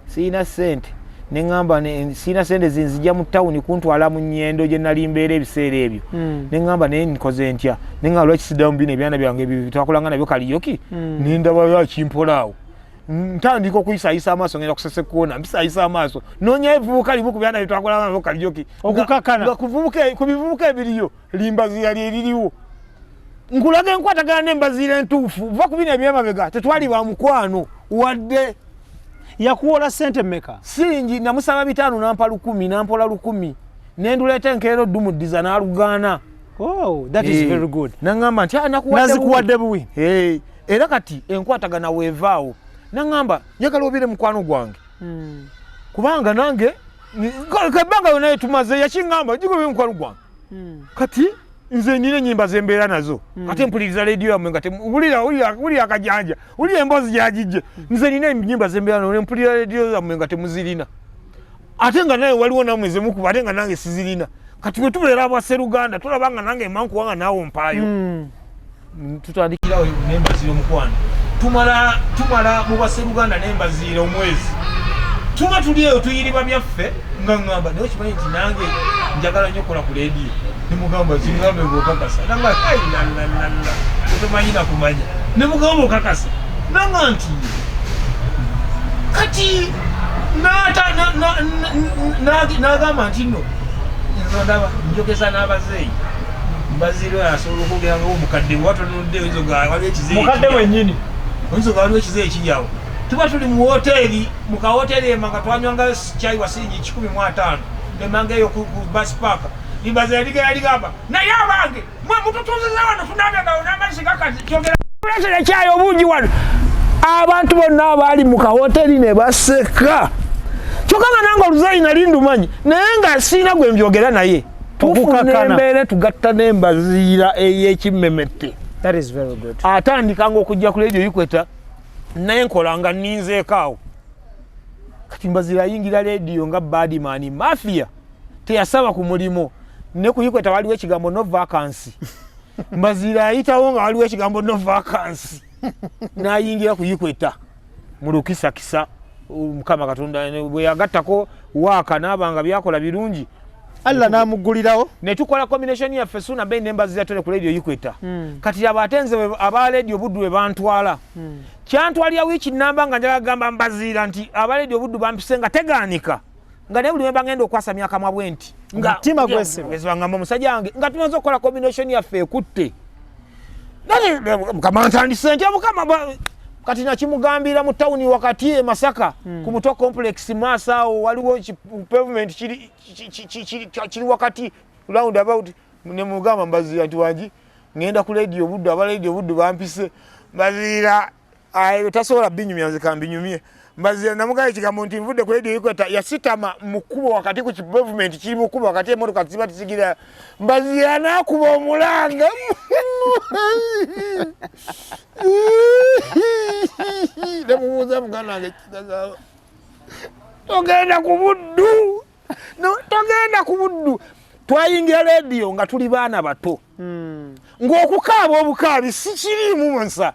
siina ssente neŋŋamba siina ssente zinzijja mu tawuni kuntwala mu nnyendo gye nali mbeera ebiseera ebyo neŋŋamba naye nkoze ntya neŋŋamba lwakisiddamu bino ebyana byange ebyo twakolanga nabyo karaoke nendaba yakimpolaawo ntandika okuyisayisa amaaso ngenda kusese kuona mbisayisa amaaso noonya evubuka limu ku byana bye twakolanga nabyo karaoke
okukakana
ku bivubuka ebiriyo limbaziira lyeririwo nkulaga enkwatagana n'embaziira entuufu va ku bino ebyemabega tetwali ba mukwano wadde
yakuwola sente mmeka
singi namusaba 5 nampa 10 nampola 10 nenduleeta enkeero dumuddiza n'alugaana
that is very good
naŋŋamba nti
nazikuwadde buwi
era kati enkwatagana weevaawo naŋŋamba njagala obeere mukwano gwange kubanga nange kebbanga yonna yetumaze yakiŋŋamba gigobe mukwano gwange kati nze nina ennyimba zembeera nazo ate mpuliriza radio yammwe nga wulira akajanja wulira emboozi gyagijje nze nina ennyimba zembeera nazo mpulira radio yammwe nga temuzirina ate nga naye waliwo nammwe zemukuba ate nga nange sizirina kati bwe tubeera abasseruganda tulaba nga nange emankuwanga naawe ompaayo tutandikirawo nembaziira omukwano tumala mu basseruganda nembaziira omwezi tuba tuli eyo tuyiriba byaffe nga ŋŋamba naye kimanyi nti nange njagala nnyo okukola ku radio nemugamba kingambe ng'okakasa nanga ailalala totomanyina kumanya nemugamba okakasa nanga nti kati n'agamba nti nno ndaba njogeza n'abazeeyi mbaziiro asobola okwogerangawo omukadde watonodde waliwo ekizeeyi
mukadde wennyini
oyinza nga waliwo ekizeeyi kiryawo tuba tuli mu woteeri mu kawoteeri ema nga twanywanga kyayi wa siringi 15 emanga eyo ku bus park limbaziira ligamba naye abange mwe mututuuziza wano tunabagawo n'amazzi gakazi kyogera kulesera ekyayi obungi wano abantu bonna abaali mu kawoteeri ne baseka kyokka nga nange oluzeeyi nali ndumanyi naye nga siina gwe mbyogera naye tufunembeere tugatta n'embaziira ey'ekimmemette atandikanga okujja ku radio Ikweta naye nkolanga nninzeeko awo kati mbaziira ayingira radio nga badman mafia teyasaba ku mulimu ne ku Ikweta waliwo ekigambo no vacancy mbaziira ayitawo nga waliwo ekigambo no vacancy n'ayingira ku Ikweta mu lukisakisa mukama katonda bwe yagattako waaka n'abanga byakola birungi
alla namuggulirawo
ne tukola combination yaffe Suna Bay nembaziira tole ku radio Ikweta kati abatenze aba radio Buddu bwe bantwala kyantwalya wiiki namba nga njagala gamba mbaziira nti aba radio Buddu bampise nga tegaanika nga ne buli wemba ngenda okwasamya akamwa bwenti
nga tima gweseba
ngamba omusajja wange nga tumaze okukola combination yaffe ekutte nani mukama ntandise nti mukama kati nakimugambira mu tawuni wakati e Masaka ku Muto complex Masao waliwo pavement kiri wakati round about ne mugamba mbaziira nti wangi ngenda ku radio Buddu aba radio Buddu bampise mbaziira ayo tasobola binyumya nze kambinyumye mbaziira namugaye kigambo nti nvudde ku radio Ikweta yasitama mukubo wakati ku pavement kiri mukubo wakati emotoka ziba tisigira mbaziira nakuba omulanga nemubuuza muganda wange kitazaaba togenda ku Buddu togenda ku Buddu twayingira radio nga tuli baana bato ng'okukaaba obukaabi si kiriimu nsa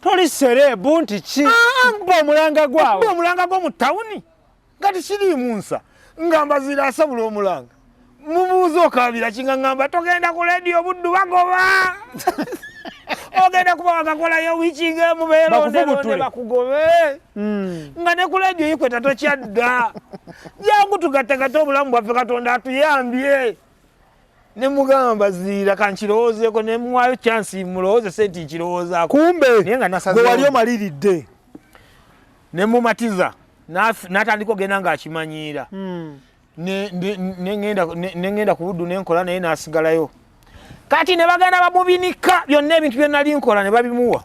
toli serebu nti ki mba omulanga gwawe
omulanga gw'omu tawuni nga tikiriimu nsa nga mbaziira asabula omulanga mubuuza okaabira kinga ngamba togenda ku radio Buddu bagoba ogenda kuba wakakolayo wiki ng'emu beeronde bakugobe nga ne ku leediyo Ikweta tokyadda jangu tugattagatte obulamu bwaffe Katonda atuyambye ne mugamba ziira kankirowoozeeko ne muwayo chansi mulowooze senti nkirowoozaako
kumbe
naye nga nasaze
gwe wali omaliridde
ne mumatiza n'atandika ogenda ng'akimanyiira nengenda ku buddu nenkola naye n'asigalayo kati ne bagenda bamubinika byonna ebintu bye nali nkola ne babimuwa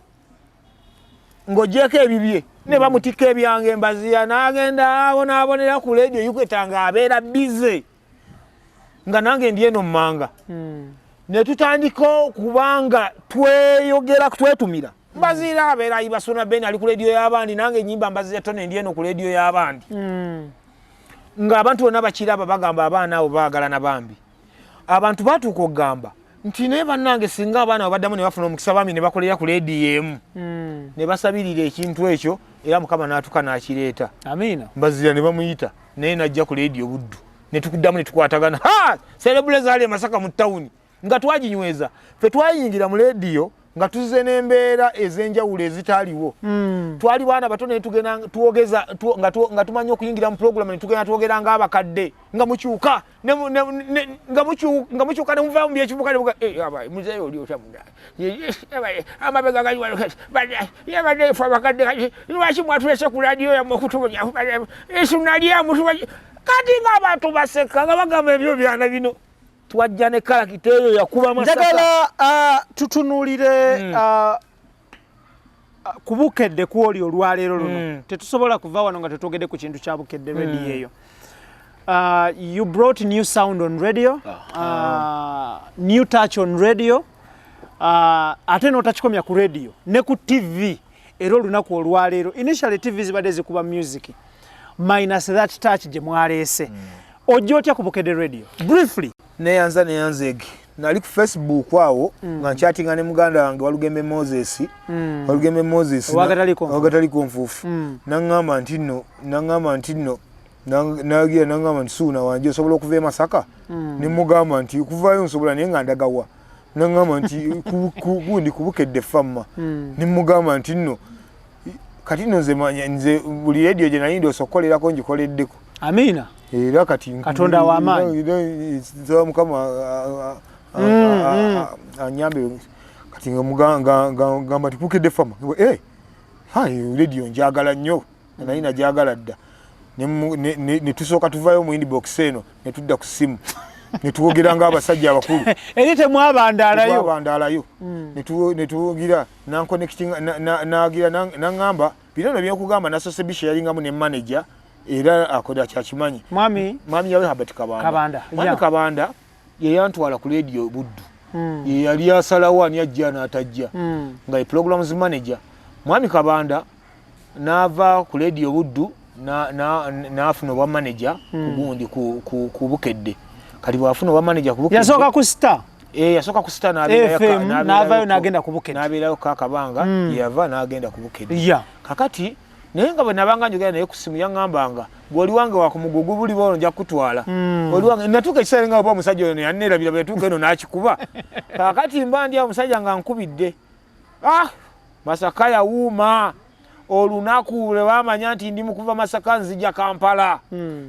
ng'ogyeko ebibye ne bamutikka ebyange embaziya n'agenda awo n'abonera ku leediyo Ikweta ng'abeera bize nga nange ndi eno mmanga ne tutandika kubanga tweyogera twetumira Mbazira abeera Ibasuna Ben ali ku leediyo y'abandi nange ennyimba Mbazira Tone ndi eno ku leediyo y'abandi ng'abantu bonna bakiraba bagamba abaana abo baagalana bambi abantu batuuka okugamba nti naye bannange singa abaana baddamu ne bafuna omukisa bambi ne bakolera ku leediyo emu ne basabirira ekintu ekyo era Mukama n'atuka n'akireeta amiina Mbazira ne bamuyita naye n'ajja ku leediyo Buddu ne tukuddamu ne tukwatagana serebule zaali Masaka mu ttawuni nga twaginyweza ffe twayingira mu leediyo nga tuzze n'embeera ez'enjawulo ezitaaliwo twali baana bato ne tugenda tuwogeza nga tumanyi okuyingira mu program ne tugenda twogera ng'abakadde nga mukyuka nga mukyuka ne muvaamu byekivuka ne muga muzeeyi oli otamunda amabega gali wano yabadde efe abakadde lwaki mwatulese ku laadiyo yammwe okutubunya esunalyamu kati ng'abantu baseka nga bagamba ebyo byana bino twajja ne kalakita eyo yakuba Masaka
njagala tutunuulire ku Bukedde kwoli olwaleero luno tetusobola kuva wano nga tetwogedde ku kintu kya Bukedde radio eyo you brought new sound on radio new touch on radio ate n'otakikomya ku radio ne ku TV era olunaku olwaleero initially TV zibadde zikuba music minus that touch gye mwaleese ojja otya ku Bukedde radio briefly neyanzege nali ku Facebook awo nga nkyatinga ne muganda wange Walugembe Moses wagataliko nfuufu nangamba nti nno nangamba nti suuna wanje osobola okuva e Masaka ne mugamba nti kuvaayo nsobola naye nga ndagawa nangamba nti gundi ku Bukedde famma ne mugamba nti nno kati nno nze buli radio gye nali ndiosokolerako ngikoleddeko amiina era kati Katonda w'amaanyi Mukama anyambe kati ngamba ti Bukedde fama radio njagala nnyo naye najagala dda ne tusooka tuvaayo mu inbox eno ne tudda ku simu ne tuwogera ng'abasajja abakulu eri
temwabandaalayo ne tuwogira nagira nangamba bino byokugamba nasose bisha yalingamu ne manager era akoda kyakimanyi mwami yawe Habert Kabanda mwami Kabanda ye yantwala ku leediyo Buddu ye yali asalawo ani ajja n'atajja nga ye programs manager mwami Kabanda n'ava ku leediyo Buddu n'afuna obwa manager kugundi ku Bukedde kati bwafuna obwa manager ku Bukedde
yasooka ku Star
yasooka ku Star
n'avaayo n'agenda ku Bukedde
n'abeerayo Kakabanga yava n'agenda ku Bukedde kakati naye nga bwe nabanga njogera naye ku simu yaŋŋambanga gw'oli wange wakumugugu buli bwolo nja kutwala oli wange natuuka ekiseera nga oba omusajja oyo yanneerabira bwe yatuuka eno n'akikuba kaakati mba ndi omusajja nga nkubidde Masaka yawuuma olunaku lwe baamanya nti ndi mu kuva Masaka nzija Kampala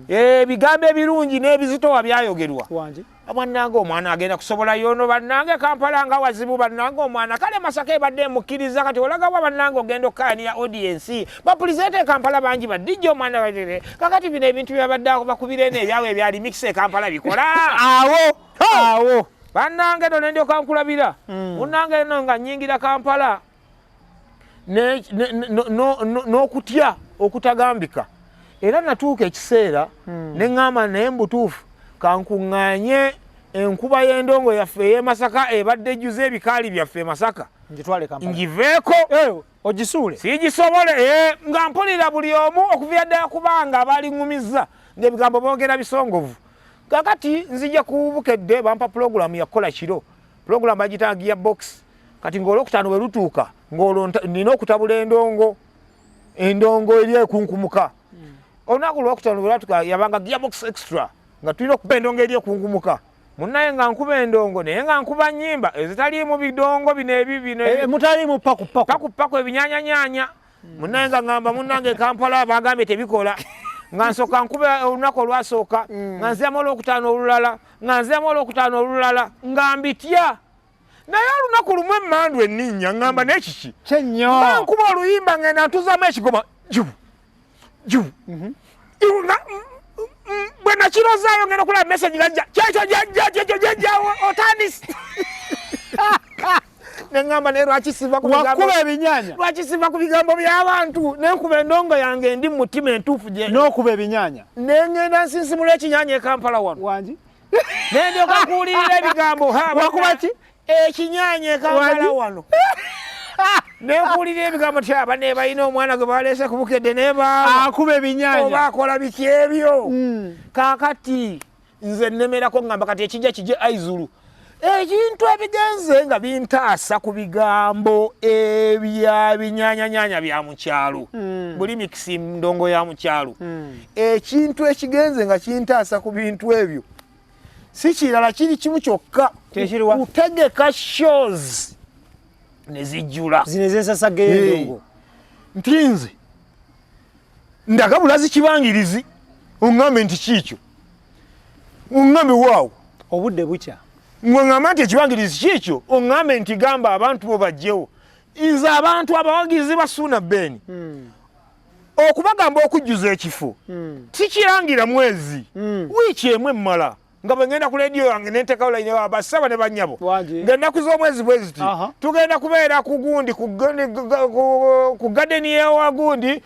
ebigambo ebirungi n'ebizitowa byayogerwa bannange omwana agenda kusobolayo ono bannange Kampala nga wazibu bannange omwana kale Masaka ebadde emukkiriza kati olagawa bannange ogenda okkaanira audience bapulizete Kampala bangi badijja omwana batere kakati bino ebintu byabadde bakubira eno ebyawe ebyali mix Kampala bikola awo bannange eno nendyoka nkulabira munnange eno nga nnyingira Kampala n'okutya okutagambika era natuuka ekiseera ne ŋŋamba naye mbutuufu kankuŋŋaanye enkuba y'endongo yaffe ey'e Masaka ebadde ejjuza ebikaali byaffe Masaka ngiveeko ogisuule siigisobole nga mpulira buli omu okuviira ddala kubanga abaliŋŋumizza ng'ebigambo boogera bisongovu kakati nzija ku Bukedde bampa pulogulamu yakola kiro pulogulamu bagiyita Gearbox kati ng'olwokutaano bwe lutuuka ng'olwo nina okutabula endongo eri ekunkumuka olunaku lwokutaano bwe lwatuuka yabanga Gearbox extra nga tulina okuba endongo eri ekunkumuka munnaye nga nkuba endongo naye nga nkuba nnyimba ezitaliimu bidongo bino ebibino
mutaliimu
pakupaku ebinyanyanyanya munnaye nga ngamba munnange Kampala abagambye tebikola nga nsooka nkuba olunaku olwasooka nga nziramu olwokutaano olulala nga nziramu olwokutaano olulala nga mbitya naye olunaku lumu emmandu enninnya ngamba n'ekiki
kyenyo
nga nkuba oluyimba ngenda ntuzaamu ekigoma jubu bwe nakirozaayo ngenda okulaba message nga kyekyo jjajjawo otandise neŋŋamba naye lwaki siva ku bigambo by'abantu nenkuba endongo yange ndi mu mutima entuufu
n'okuba ebinyanya
nengenda nsinsimula ekinyanya e Kampala wano
wangi
nendyoka nkuwulirira ebigambo
wakuba ki
ekinyanya e Kampala wano nenkuwulirira ebigambo ti abanne balina omwana gwe baleese ku bukedde
akuba ebinyanya
oba akola biki ebyo kaakati nze nnemerako ngamba kati ekijja kijje aizulu ekintu ebigenze nga bintaasa ku bigambo ebya binyanyanyanya bya mukyalo buli mikisi ndongo ya mukyalo ekintu ekigenze nga kintaasa ku bintu ebyo si kirala kiri kimu kyokka kutegeka shows nezijjula
zinezesasagayo endongo
nti nze ndaga bulazi kibangirizi oŋŋambe nti kiikyo oŋŋambe waawo
obudde bukya
ng'oŋŋamba nti ekibangirizi kiikyo oŋŋambe nti gamba abantu bo bajjewo nze abantu abawagizi ba Suuna Beeni okubagamba okujjuza ekifo sikirangira mwezi wiiki emu emmala nga bwe ngenda ku leediyo yange nenteekawo layini basaba ne bannyabo ng'ennaku z'omwezi bwezi ti tugenda kubeera ku gundi ku gadeni y'ewa gundi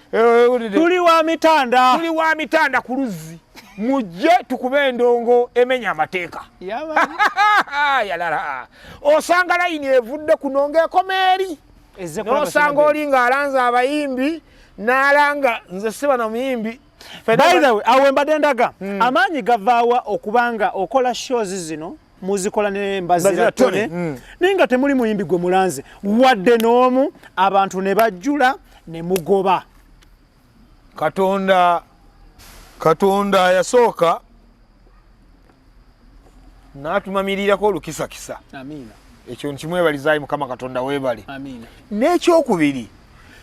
tuli wa mitanda ku luzzi mujje tukube endongo emenya amateeka yalala osanga layini evudde kunonga ekomeeri n'osanga oli ng'alanze abayimbi n'alanga nze siba na muyimbi. By the way, awe mbadde ndaga amaanyi gavaawa okubanga okola shows zino muzikola ne Mbazira Tone ninga temuli muyimbi gwe mulanze wadde n'omu abantu ne bajjula ne mugoba
Katonda yasooka n'atumamirirako olukisakisa.
Amiina.
Ekyo nkimwebalizaayi Mukama Katonda weebale.
Amiina.
N'ekyokubiri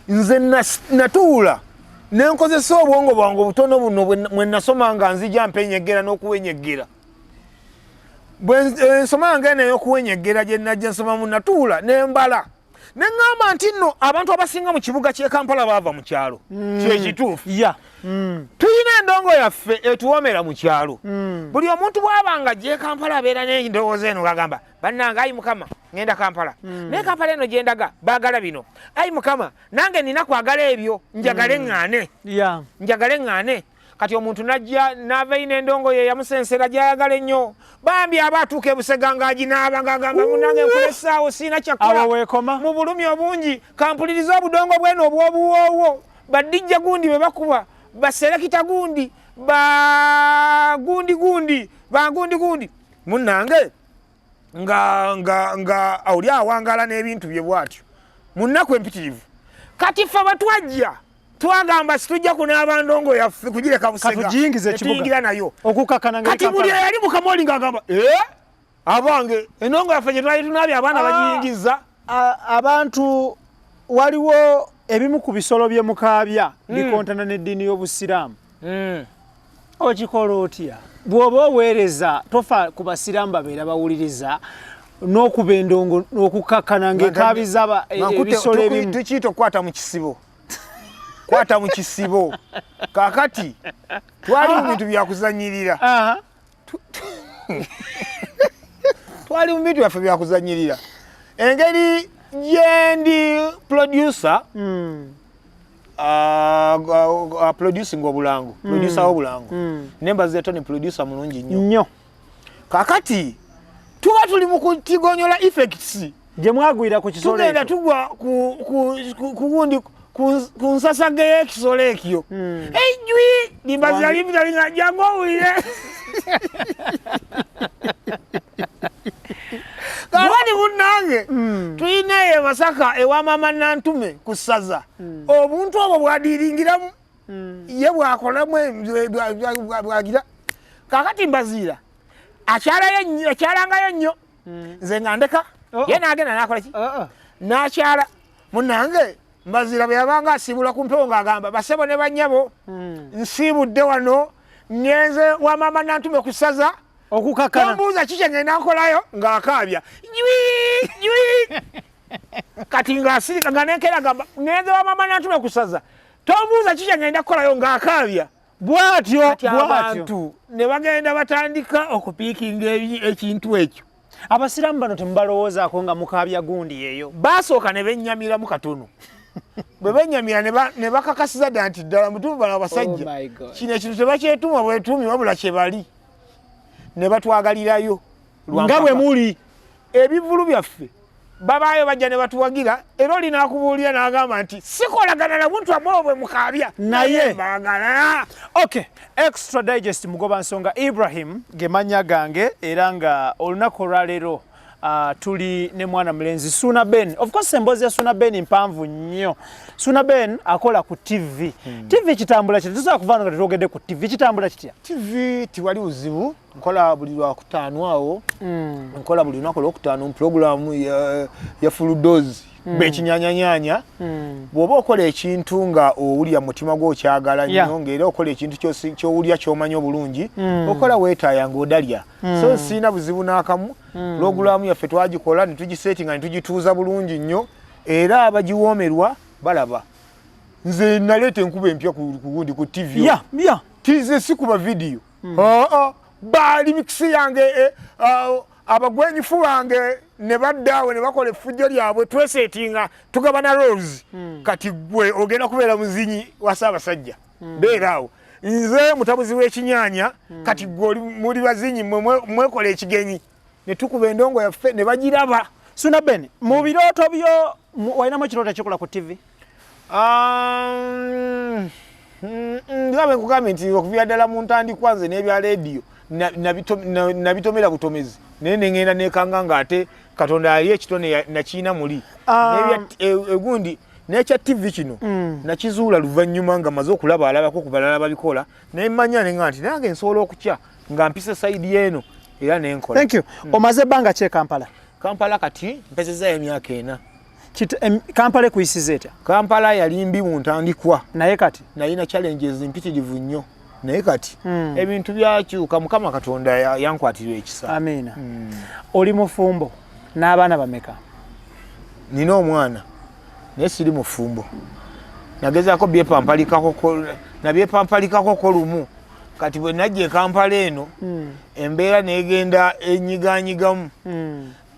nze natuula nenkozesa obwongo bwange obutono buno mwe nasoma nga nzija mpenyegera n'okuwenyegera. Bwe nsoma nga n'okuwenyegera gye najja nsoma mu natuula nembala. Neŋŋamba nti nno abantu abasinga mu kibuga ky'e Kampala baava mu kyalo. Kyekituufu. Tuyina endongo yaffe etuwoomera mu kyalo. Buli omuntu bw'abanga gy'e Kampala abeera n'endowooza eno ng'agamba bannange ayi Mukama ngenda Kampala. Naye Kampala eno gye ndaga baagala bino. Ayi Mukama nange nina kwagala ebyo njagale ŋŋaane. Njagale ŋŋaane. Kati omuntu najja n'ava ina endongo ye yamusensera gy'ayagala ennyo. Bambi aba atuuka e Busega ng'aginaaba ng'agamba munnange nkula essaawa siina kyakola. Mu bulumi obungi kampuliriza obudongo bweno obw'obuwoowo. Badijja gundi be bakuba. Baselekita gundi. Gundi. Munnange nga oli awangala n'ebintu bye bw'atyo. Munnaku empitirivu. Kati ffe batwajja. Twagamba situjja kunaaba ndongo yaffe kugireka Busega.
Katujingize ekibuga
nayo.
Okukakana nga
kati buli yali mu Kamoli ng'agamba abange endongo yaffe gye twali tunaabye abaana bagiyingiza.
Abantu waliwo ebimu ku bisolo bye mukaabya bikontana n'eddiini y'Obusiraamu. Okikola otya? Bw'oba oweereza tofa ku basiraamu babeera bawuliriza n'okuba endongo n'okukakana ng'ekaabiza ebisolo ebimu.
Tukiyita okukwata mu kisibo. Kwata mu kisibo. Kakati twali mu bintu byakuzanyirira. Twali mu bintu byaffe byakuzanyirira. Engeri gyendi producer producing obulango. Producer w'obulango. Mbazira Tone producer mulungi nnyo. Kakati tuba tuli mu kutigonyola effects.
Gye mwagwira ku kisolo ekyo.
Tugenda tugwa ku gundi kunsasage y'ekisolo ekyo. Ejwi limbazira libitali nga jangu owulire. Kakati munnange tulina e Masaka ewa Maama Nantume ku ssaza. Obuntu obwo bwadiringiramu ye bwakolamu bwagira. Kakati Mbazira akyalangayo nnyo nze nga ndeka ye n'agenda n'akola ki n'akyala munnange mbazira bwe yabanga asiibula ku mpewo ng'agamba basebo ne bannyabo nsiibudde wano ngenze wa maama nantume ku ssaza
okukakana
tombuuza kiki ngenda nkolayo ng'akaabya kati ng'asirika nga nenkera gamba ngenze wa maama nantume ku ssaza tombuuza kiki ngenda kukolayo ng'akaabya
bw'atyo
abantu ne bagenda batandika okupiikinga ekintu ekyo
abasiraamu bano temubalowoozaako nga mukaabya gundi eyo
baasooka ne bennyamiramu katono bwe bennyamira ne bakakasiza dda nti ddala mutumu bano abasajja kino ekintu tebakyetuuma bwetuumi wabula kye bali ne batwagalirayo
nga bwe muli
ebivulu byaffe babaayo bajja ne batuwagira era oli n'akubuulira n'agamba nti sikolagana na muntu amwe bwe mukaabya
naye
baagala
okay extra digest mugoba nsonga Ibrahim gemanya gange era nga olunaku olwaleero tuli ne mwana mulenzi Suna Ben. Of course emboozi ya Suna Ben mpanvu nnyo. Suna Ben akola ku TV. TV kitambula kitya? Tusobola kuvaana nga tetwogedde ku TV kitambula kitya?
TV tiwali buzibu. Nkola buli lwakutaano awo. Nkola buli lunaku olwokutaano programu ya full dose. Bekinyanyanyanya. Bw'oba okola ekintu nga owulya mutima gwo kyagala nnyo ng'era okola ekintu ky'owulya ky'omanya obulungi okola weetaaya ng'odalya. So siina buzibu n'akamu. Programu yaffe twagikola ne tugisetinga ne tugituuza bulungi nnyo era abagiwoomerwa balaba. Nze naleeta enkuba empya ku gundi ku TV. Tize si kuba video. Baali mikisi yange abagwenyifu bange ne baddaawe ne bakola effujjo lyabwe twesetinga tugabana roles kati gwe ogenda kubeera muzinyi wa Ssaabasajja beeraawo nze mutabuzi w'ekinyanya kati gwe muli bazinyi mwekola ekigenyi ne tukuba endongo yaffe ne bagiraba.
Suna Ben, mu birooto byo walinamu ekirooto ekikola ku TV?
Ngabe nkugambye nti okuviira ddala mu ntandikwa nze n'ebya leediyo nabitomera butomezi naye ne ngenda nekanga ng'ate Katonda yali ekitone nakiina muli egundi n'ekya TV kino nakizuula luvannyuma nga maze okulaba alabako ku balala babikola naye mmanya ne nga nti nange nsobola okukya nga mpise sayidi eno era nenkola.
Thank you. Omaze ebbanga ki e Kampala?
Kampala kati mpezezaayo emyaka 4.
Kampala ekuyisiza etya?
Kampala yali mbi mu ntandikwa
naye kati
nalina challenges mpitirivu nnyo naye kati ebintu byakyuka Mukama Katonda yankwatirwa ekisa.
Amiina. Oli mufumbo n'abaana bameka?
Nina omwana naye siri mufumbo. Nagezaako byepampalikako lumu kati bwe najja e Kampala eno embeera negenda enyiganyigamu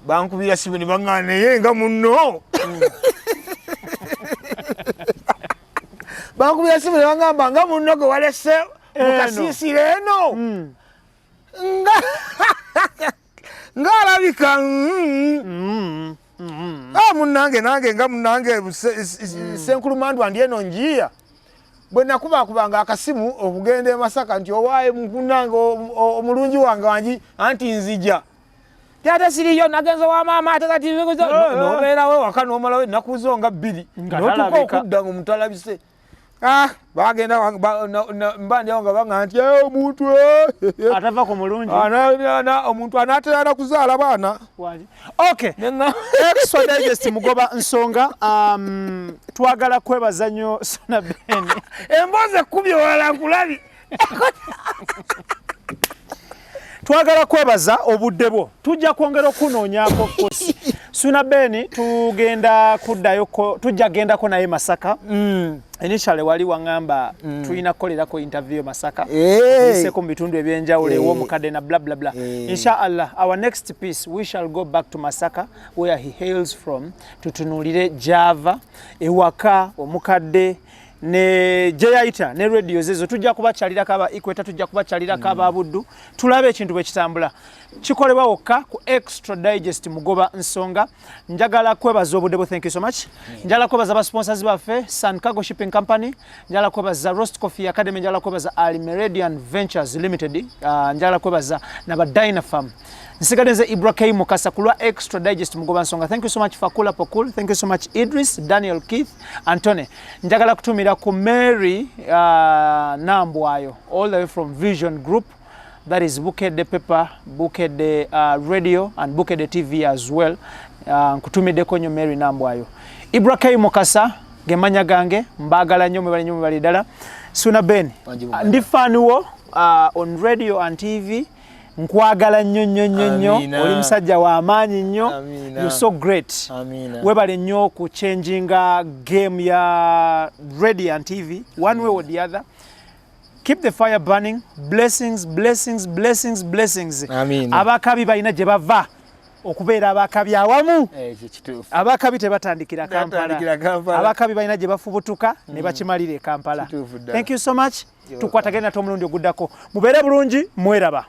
bankubira sibu ne baŋŋaana naye nga munno bankubira sibu ne baŋŋamba nga munno gwe walese mu kasiisiro eno ng'alabika munnange nange nga munnange Senkulumandu andi eno njiya bwe nakubakubanga akasimu okugenda e Masaka nti owaaye munnange omulungi wange wangi anti nzija Tata siriyo nagenza wa maama ataka nobeerawo waka n'omalawo ennaku zo nga 2 n'otuuka okudda ng'omutalabise bagenda mbandyawo nga baŋŋa nti omuntu
atava ku mulungi
omuntu anaatera na kuzaala baana.
Okay. Extra digest mugoba nsonga twagala kwebaza nnyo Suna Ben.
Emboozi ekkubye wala nkulabi.
Twagala kwebaza obudde bwo. Tujja kwongera okunoonyaako kosi. Suna Ben tujja gendako naye Masaka. Initially wali wangamba tulina kukolerako interview Masaka. Iseko mu bitundu ebyenjawulo ew'omukadde na bla bla bla. Inshallah our next piece we shall go back to Masaka where he hails from tutunulire Java ewaka omukadde ne Jeyaita ne radio zezo tujja kubakyalira kaba Equator tujja kubakyalira kaba Buddu tulabe ekintu bwe kitambula kikolebwa wokka ku Extra Digest mugoba nsonga njagala kwebaza obudde bwo. Thank you so much. Njagala kwebaza ba sponsors baffe Sun Cargo Shipping Company, njagala kwebaza Roast Coffee Academy, njagala kwebaza Ali Meridian Ventures Limited, njagala kwebaza naba Dynafarm. Nsigadde Ibrahim Mukasa kulwa Extra Digest mugoba nsonga. Thank you so much Fakula Pokul. Thank you so much Idris, Daniel Keith, Antone. Njagala kutumira ku Mary Nambwayo all the way from Vision Group. that is Bukedde Paper, Bukedde Radio and Bukedde TV as well. Nkutumiddeko nnyo Mary Nambwayo. Ibrahim Mukasa gemanya gange mbagala nnyo mwe bali ddala. Suna Ben ndi fan wo on radio and TV nkwagala nnyo oli musajja wa amaanyi nnyo. You're so great. Webale nnyo ku changinga game ya radio and TV one way or the other. Keep the fire burning. Blessings. Abakabi balina gye bava okubeera abakabi awamu. Abakabi tebatandikira Kampala. Abakabi balina gye bafubutuka ne bakimalira e Kampala. Thank you so much. Tukwatagana tomulundi oguddako. Mubeere bulungi mweraba.